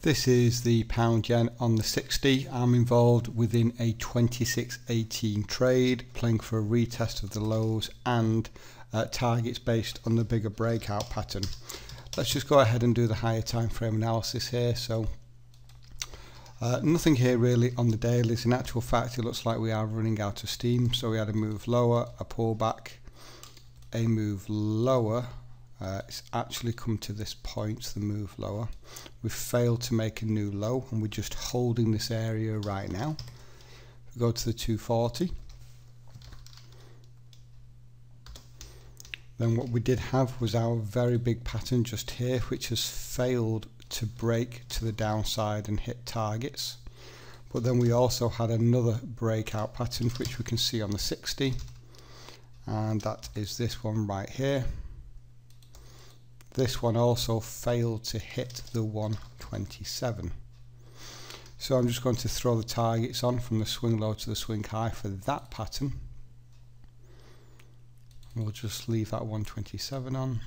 This is the pound yen on the 60. I'm involved within a 26.18 trade, playing for a retest of the lows and targets based on the bigger breakout pattern. Let's just go ahead and do the higher time frame analysis here. So nothing here really on the dailies. In actual fact, it looks like we are running out of steam. So we had a move lower, a pullback, a move lower. It's actually come to this point, the move lower. We've failed to make a new low and we're just holding this area right now. We go to the 240. Then what we did have was our very big pattern just here, which has failed to break to the downside and hit targets. But then we also had another breakout pattern, which we can see on the 60. And that is this one right here. This one also failed to hit the 127. So I'm just going to throw the targets on from the swing low to the swing high for that pattern. We'll just leave that 127 on.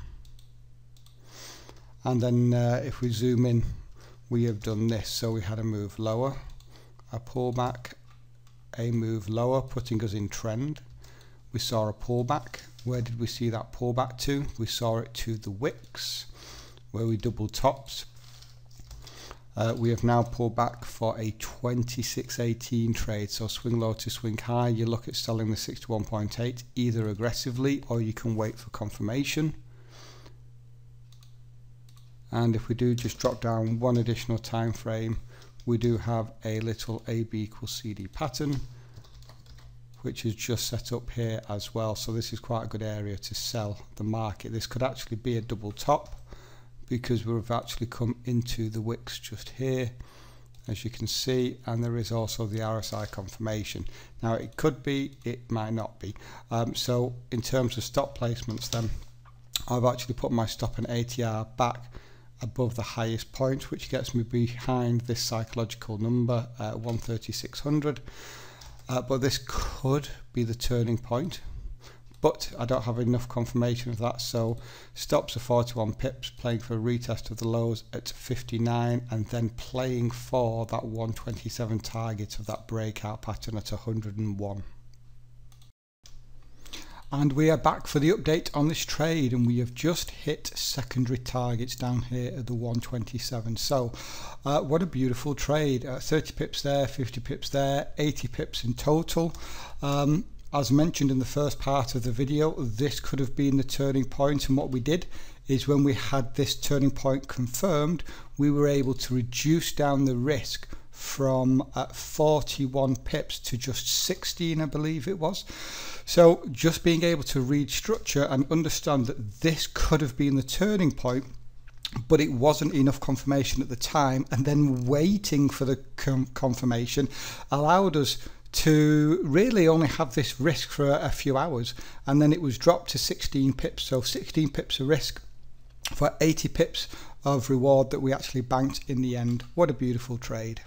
And then if we zoom in, we have done this. So we had a move lower, a pullback, a move lower, putting us in trend. We saw a pullback. Where did we see that pullback to? We saw it to the wicks, where we double topped. We have now pulled back for a 26.18 trade. So swing low to swing high. You look at selling the 61.8 either aggressively or you can wait for confirmation. And if we do just drop down one additional time frame, we do have a little AB equals CD pattern, which is just set up here as well. So this is quite a good area to sell the market. This could actually be a double top because we've actually come into the wicks just here, as you can see, and there is also the RSI confirmation. Now it could be, it might not be. So in terms of stop placements then, I've actually put my stop and ATR back above the highest point, which gets me behind this psychological number, 13600. But this could be the turning point, but I don't have enough confirmation of that. So stops are 41 pips, playing for a retest of the lows at 59, and then playing for that 127 target of that breakout pattern at 101. And we are back for the update on this trade, and we have just hit secondary targets down here at the 127. So what a beautiful trade. 30 pips there, 50 pips there, 80 pips in total. As mentioned in the first part of the video, this could have been the turning point, and what we did is when we had this turning point confirmed, we were able to reduce down the risk from 41 pips to just 16, I believe it was. So just being able to read structure and understand that this could have been the turning point, but it wasn't enough confirmation at the time, and then waiting for the confirmation allowed us to really only have this risk for a few hours, and then it was dropped to 16 pips. So 16 pips of risk for 80 pips of reward that we actually banked in the end. What a beautiful trade.